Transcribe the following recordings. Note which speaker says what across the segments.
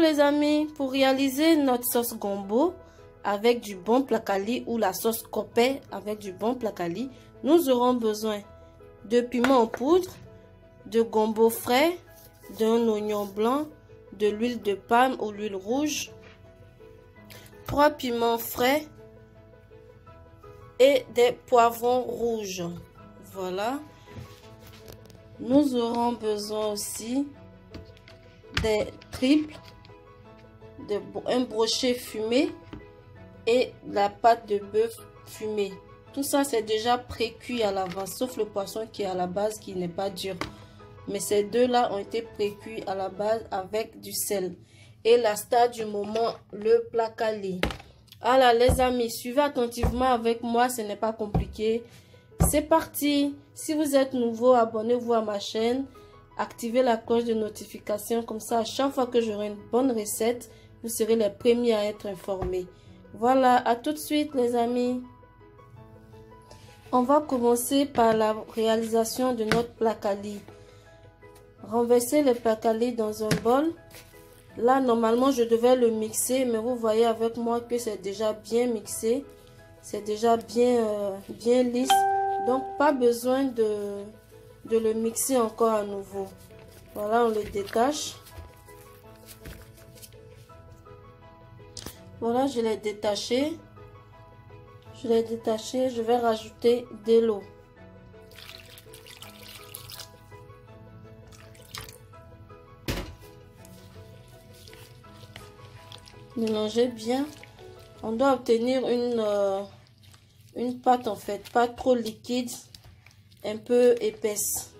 Speaker 1: les amis, pour réaliser notre sauce gombo avec du bon placali ou la sauce copé avec du bon placali, nous aurons besoin de piment en poudre, de gombo frais, d'un oignon blanc, de l'huile de palme ou l'huile rouge, 3 piments frais et des poivrons rouges. Voilà. Nous aurons besoin aussi des triples, un brochet fumé et la pâte de bœuf fumée. Tout ça c'est déjà pré-cuit à l'avance, sauf le poisson qui est à la base qui n'est pas dur. Mais ces deux-là ont été pré-cuits à la base avec du sel. Et la star du moment, le placali. Alors les amis, suivez attentivement avec moi, ce n'est pas compliqué. C'est parti. Si vous êtes nouveau, abonnez-vous à ma chaîne. Activez la cloche de notification. Comme ça, à chaque fois que j'aurai une bonne recette, vous serez les premiers à être informés. Voilà, à tout de suite les amis. On va commencer par la réalisation de notre placali. Renversez le placali dans un bol. Là, normalement, je devais le mixer, mais vous voyez avec moi que c'est déjà bien mixé. C'est déjà bien lisse. Donc, pas besoin de le mixer encore à nouveau. Voilà, on le détache. Voilà, je l'ai détaché. Je vais rajouter de l'eau. Mélangez bien. On doit obtenir une pâte en fait, pas trop liquide, un peu épaisse.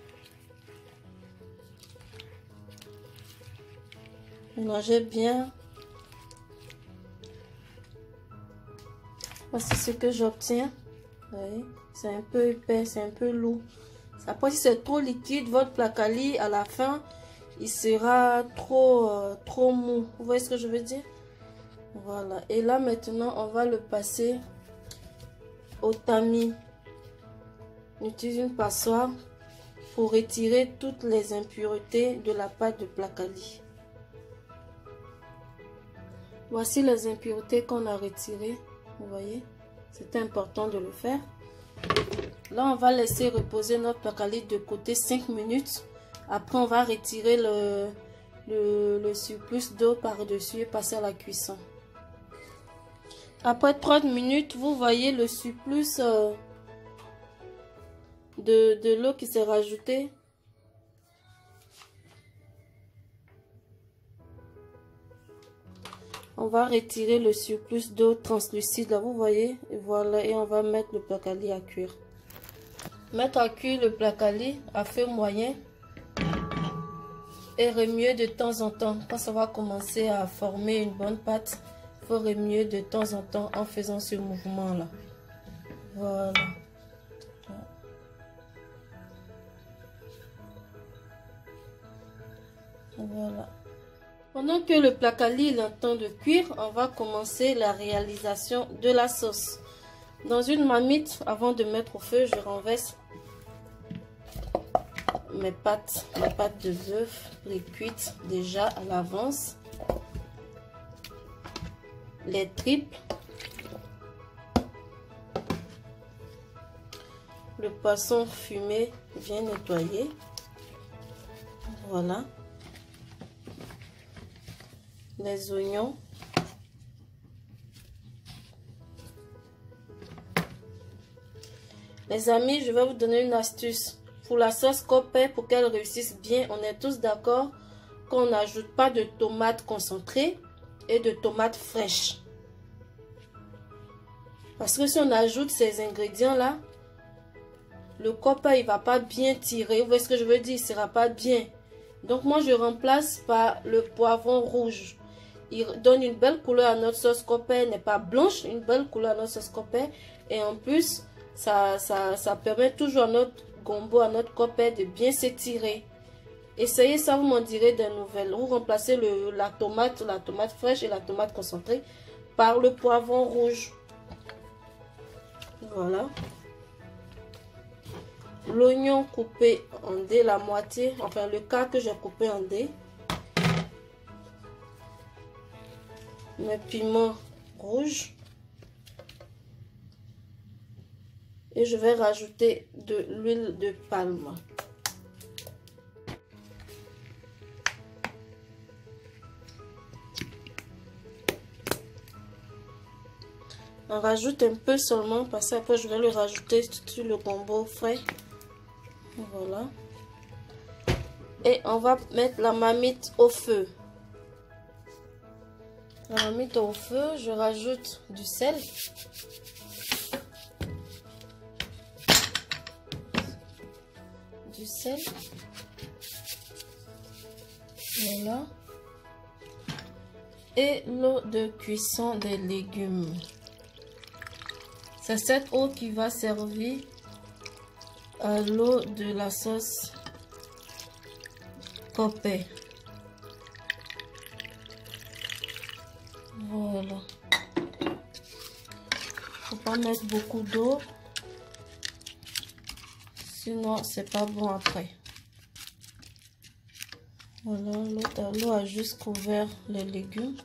Speaker 1: Mélangez bien. Voici ce que j'obtiens. C'est un peu épais, c'est un peu lourd. Après, si c'est trop liquide, votre placali à la fin, il sera trop mou. Vous voyez ce que je veux dire? Voilà. Et là maintenant, on va le passer au tamis. On utilise une passoire pour retirer toutes les impuretés de la pâte de placali. Voici les impuretés qu'on a retirées. Vous voyez, c'est important de le faire. Là, on va laisser reposer notre placali de côté 5 minutes. Après, on va retirer le surplus d'eau par-dessus et passer à la cuisson. Après 30 minutes, vous voyez le surplus de l'eau qui s'est rajoutée. On va retirer le surplus d'eau translucide, là vous voyez, et voilà, et on va mettre le placali à cuire. Mettre à cuire le placali à feu moyen et remuer de temps en temps. Quand ça va commencer à former une bonne pâte, il faut remuer de temps en temps en faisant ce mouvement là. Voilà. Voilà. Pendant que le placali est en train de cuire, on va commencer la réalisation de la sauce. Dans une marmite, avant de mettre au feu, je renverse mes pâtes de bœuf pré-cuites déjà à l'avance. Les triples. Le poisson fumé bien nettoyé. Voilà. Les oignons. Les amis, je vais vous donner une astuce. Pour la sauce copé, pour qu'elle réussisse bien, on est tous d'accord qu'on n'ajoute pas de tomates concentrées et de tomates fraîches. Parce que si on ajoute ces ingrédients-là, le copé, il va pas bien tirer. Vous voyez ce que je veux dire? Il sera pas bien. Donc moi, je remplace par le poivron rouge. Il donne une belle couleur à notre sauce copé, elle n'est pas blanche, une belle couleur à notre sauce copé. Et en plus, ça permet toujours à notre gombo, à notre copé de bien s'étirer. Essayez ça, vous m'en direz des nouvelles. Vous remplacez la tomate fraîche et la tomate concentrée par le poivron rouge. Voilà. L'oignon coupé en dés, la moitié, enfin le quart que j'ai coupé en dés. mes piments rouges. Et je vais rajouter de l'huile de palme. On rajoute un peu seulement parce qu'après je vais le rajouter sur le gombo frais. Voilà. Et on va mettre la marmite au feu. La marmite au feu, je rajoute du sel. Du sel. Voilà. Et l'eau de cuisson des légumes. C'est cette eau qui va servir à l'eau de la sauce Coppet. Voilà. Faut pas mettre beaucoup d'eau, sinon c'est pas bon après. Voilà, l'eau a juste couvert les légumes.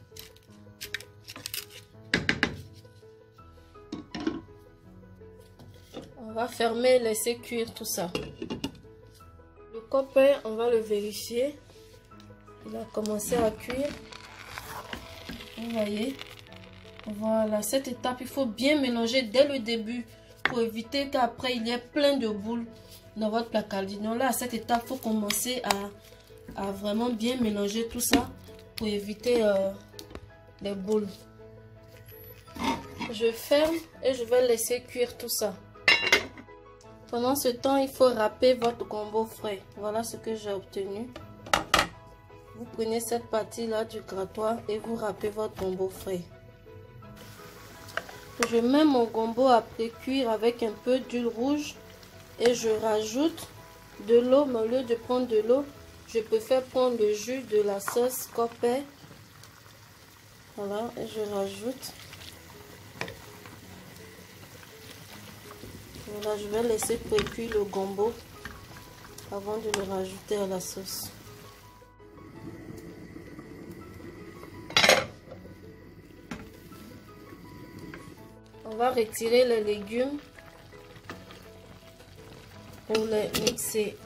Speaker 1: On va fermer, laisser cuire tout ça. Le Coppet, on va le vérifier. Il a commencé à cuire. Vous voyez. Voilà, cette étape, il faut bien mélanger dès le début pour éviter qu'après il y ait plein de boules dans votre placali. Donc là, à cette étape, il faut commencer à vraiment bien mélanger tout ça pour éviter les boules. Je ferme et je vais laisser cuire tout ça. Pendant ce temps, il faut râper votre gombo frais. Voilà ce que j'ai obtenu. Vous prenez cette partie-là du grattoir et vous râpez votre gombo frais. Je mets mon gombo à pré-cuire avec un peu d'huile rouge et je rajoute de l'eau. Mais au lieu de prendre de l'eau, je préfère prendre le jus de la sauce Coppet. Voilà, et je rajoute. Voilà, je vais laisser pré-cuire le gombo avant de le rajouter à la sauce. On va retirer les légumes pour les mixer.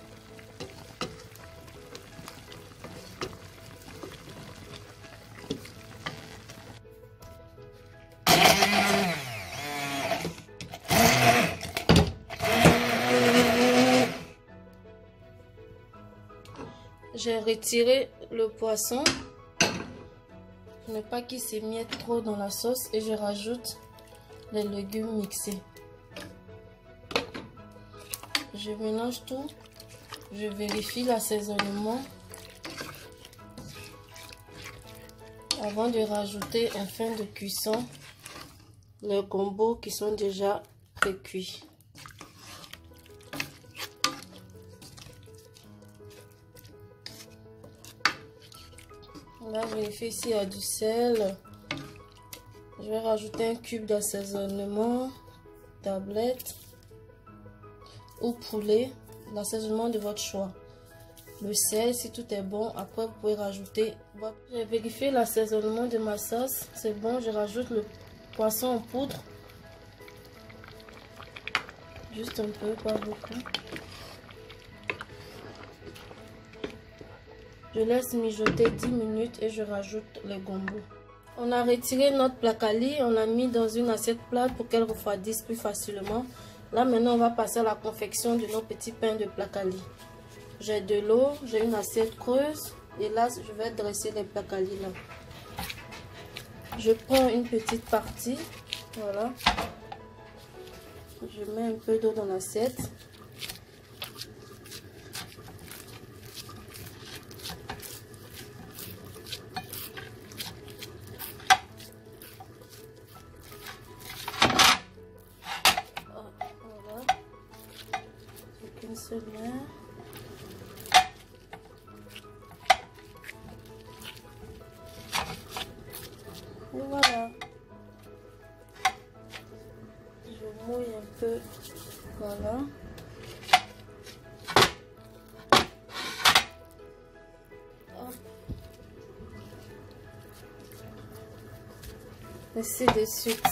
Speaker 1: J'ai retiré le poisson pour ne pas qu'il s'émiette trop dans la sauce et je rajoute les légumes mixés. Je mélange tout. Je vérifie l'assaisonnement avant de rajouter en fin de cuisson les gombos qui sont déjà pré-cuits. Là, je vérifie s'il y a du sel. Je vais rajouter un cube d'assaisonnement, tablette ou poulet, l'assaisonnement de votre choix. Le sel, si tout est bon, après vous pouvez rajouter votre... J'ai vérifié l'assaisonnement de ma sauce, c'est bon, je rajoute le poisson en poudre. Juste un peu, pas beaucoup. Je laisse mijoter 10 minutes et je rajoute le gombo. On a retiré notre placali, on l'a mis dans une assiette plate pour qu'elle refroidisse plus facilement. Là maintenant on va passer à la confection de nos petits pains de placali. J'ai de l'eau, j'ai une assiette creuse et là je vais dresser les placali là. Je prends une petite partie, voilà. Je mets un peu d'eau dans l'assiette. Une seule main. Et voilà. Je mouille un peu. Voilà. Hop. Ainsi de suite.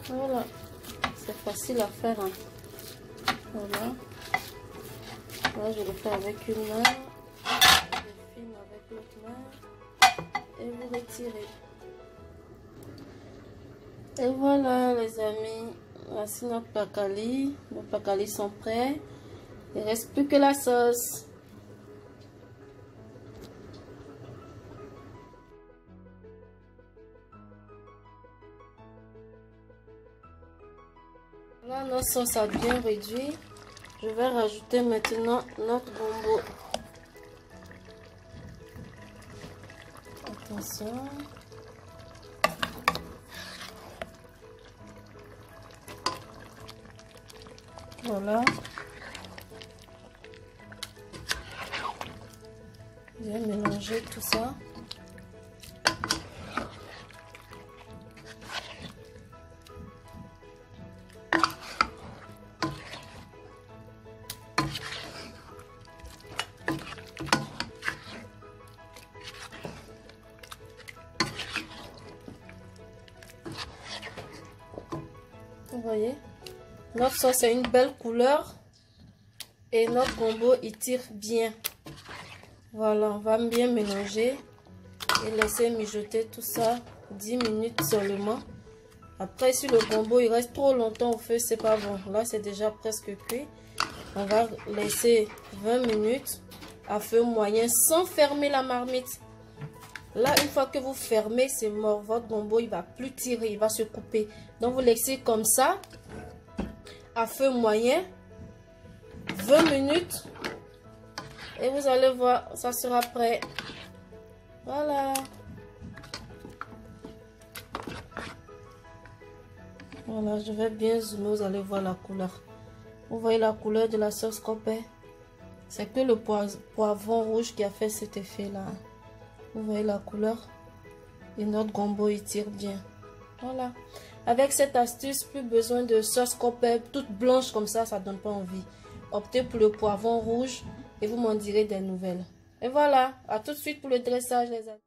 Speaker 1: Voilà, c'est facile à faire. Hein. Voilà. Là, je le fais avec une main. Je filme avec l'autre main. Et vous retirez. Et voilà, les amis. Voici notre pakali. Nos pakalis sont prêts. Il ne reste plus que la sauce. Là, notre sauce a bien réduit. Je vais rajouter maintenant notre gombo. Attention. Voilà. Bien mélanger tout ça. Vous voyez, notre sauce a une belle couleur et notre gombo il tire bien. Voilà, on va bien mélanger et laisser mijoter tout ça 10 minutes seulement. Après, si le gombo il reste trop longtemps au feu, c'est pas bon. Là, c'est déjà presque cuit. On va laisser 20 minutes à feu moyen sans fermer la marmite. Là, une fois que vous fermez, c'est mort. Votre gombo, il va plus tirer, il va se couper. Donc, vous laissez comme ça, à feu moyen, 20 minutes. Et vous allez voir, ça sera prêt. Voilà. Voilà, je vais bien zoomer, vous allez voir la couleur. Vous voyez la couleur de la sauce copé? C'est que le poivron rouge qui a fait cet effet-là. Vous voyez la couleur? Et notre gombo, il tire bien. Voilà. Avec cette astuce, plus besoin de sauce copé toute blanche comme ça donne pas envie. Optez pour le poivron rouge et vous m'en direz des nouvelles. Et voilà. À tout de suite pour le dressage, les amis.